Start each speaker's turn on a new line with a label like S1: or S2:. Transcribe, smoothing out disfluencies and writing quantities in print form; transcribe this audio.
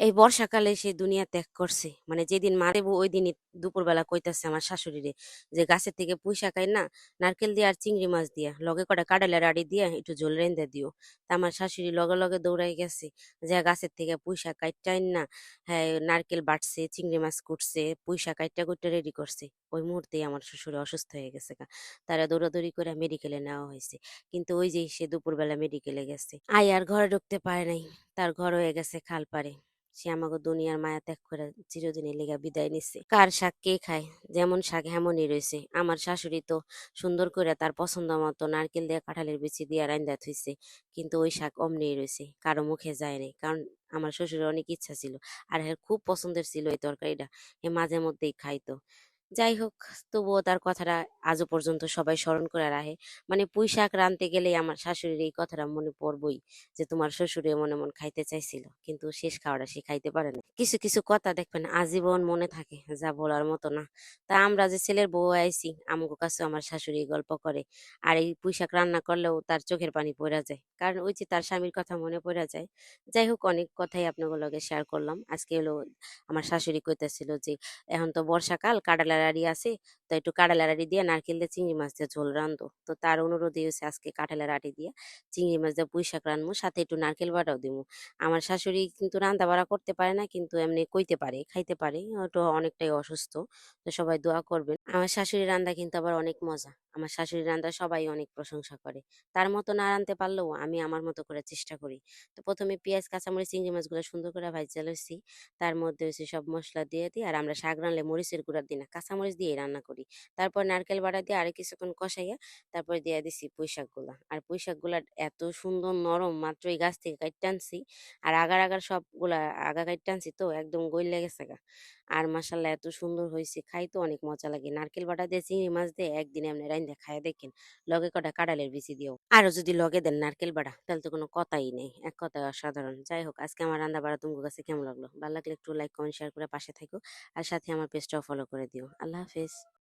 S1: এই বর্ষাকালে সে দুনিয়া ত্যাগ করছে। মানে যেদিন মারা যাইবো ওইদিনই দুপুরবেলা কইতাছে আমার শাশুড়িরে যে, "গাছের থেকে পুঁইশাক আইন্না নারকেল দিয়া আর চিংড়ি মাছ দিয়া লগে কটা কাঁঠালের আড়ি দিয়া একটু ঝোল রাইন্দা দিও।" তা আমার শাশুড়ি লগে, লগে দৌড়ায় গেছে। যাইয়া গাছের থেকে পুঁইশাক কাইট্টা আইন্না হ্যাঁ, নারকেল বাটছে, চিংড়ি মাছ কুটছে, পুঁইশাক কাইট্টা কুইট্টা রেডি করছে। ওই মুহূর্তেই আমার শ্বশুর অসুস্থ হয়ে গেছে গা। তারে দৌড়াদৌড়ি কইরা মেডিকেলে নেওয়া হইছে। কিন্তু ওই যে সে দুপুরবেলা মেডিকেলে গেছে। আর ঘরে ঢুকতে পারে নাই। তার ঘর হয়ে গেছে খালপাড়ে। সে আমাগো দুনিয়ার মায়া ত্যাগ করে চিরদিনের লিগা বিদায় নিছে। কার শাক কে খায়? যেমন শাক হেমনই রইছে। আমার শাশুড়ি তো সুন্দর করে তার পছন্দ মতো নারকেল দিয়ে কাঁঠালের বিচি দিয়া রাইন্দা থুইছে। কিন্তু ওই শাক অমনিই রইছে। কারো মুখে যায় নাই। কারণ আমার শ্বশুরের অনেক ইচ্ছা ছিল। আর এর খুব পছন্দের ছিল এই তরকারিটা। এ মাঝে মধ্যেই খাইতো। যাই হোক, তবুও তার কথাটা আজও পর্যন্ত সবাই স্মরণ করে রাখে। মানে পুঁইশাক রাঁধতে গেলেই আমার শাশুড়ির এই কথাটা মনে পড়বই যে, তোমার শ্বশুর এমন এমন খাইতে চাইছিল, কিন্তু শেষ খাওয়াটা সে খাইতে পারে না। কিছু কিছু কথা দেখবেন আজীবন মনে থাকে, যা বলার মতো না। তা আমরা যে ছেলের বউ আইছি, আমগো কাছে আমার শাশুড়ি গল্প করে। আর এই পুঁইশাক রান্না করলেও তার চোখের পানি পড়া যায়, কারণ ওই যে তার স্বামীর কথা মনে পড়া যায়। যাই হোক, অনেক কথাই আপনাদের লগে শেয়ার করলাম আজকে। হলো আমার শাশুড়ি কইতেছিল যে, এখন তো বর্ষাকাল, কাঁঠালের আড়ি আছে, তো একটু কাঁঠালের আড়ি দিয়ে নারকেল দিয়ে চিংড়ি মাছ দিয়ে ঝোল রান্ধো। তো তার অনুরোধই হচ্ছে আজকে কাঁঠালের আড়ি দিয়ে চিংড়ি মাছ দিয়ে পুঁইশাক রানবো, সাথে একটু নারকেল বাটাও দিবো। আমার শাশুড়ি কিন্তু রান্না বাড়া করতে পারে না, কিন্তু এমনি কইতে পারে, খাইতে পারে। হয়তো অনেকটাই অসুস্থ। তো সবাই দোয়া করবেন। আমার শাশুড়ির রান্না কিন্তু আবার অনেক মজা। আমার শাশুড়ির রান্না সবাই অনেক প্রশংসা করে। তার মতো না রাঁধতে পারলেও আমি আমার মতো করে চেষ্টা করি। তো প্রথমে পেঁয়াজ, কাঁচামরিচ, চিংড়ি মাছগুলো সুন্দর করে ভাইজা লইছি। তার মধ্যে হচ্ছে সব মসলা দিয়ে দিই। আর আমরা শাক রানলে মরিচের গুঁড়া দিই না, কাঁচামরিচ দিয়েই রান্না করি। তারপর নারকেল বাটা দিয়ে আরো কিছুক্ষণ কষাইয়া তারপর দিয়ে দিছি পুঁইশাকগুলা। আর পুঁইশাকগুলা এত সুন্দর নরম, মাত্রই গাছ থেকে কাইট্টা আনছি। আর আগার আগার সবগুলা আগা কাইট্টা আনছি তো একদম গইল্লা গেছে গা। আর মাশাআল্লাহ এত সুন্দর হইছে, খাইতে অনেক মজা লাগে। নারকেল বাটা দিয়ে চিংড়ি মাছ দিয়ে একদিন এমনি রাইন্দা খাইয়া দেখেন। লগে কটা কাঁঠালের বিচি দিও। আরো যদি লগে দেন নারকেল বাটা, তাহলে তো কোনো কথাই নেই। এক কথায় অসাধারণ। যাই হোক, আজকে আমার রান্না বাড়া তোমার কাছে কেমন লাগলো? ভালো লাগলে একটু লাইক, কমেন্ট, শেয়ার করে পাশে থাকো। আর সাথে আমার পেজটাও ফলো করে দিও। আল্লাহ হাফেজ।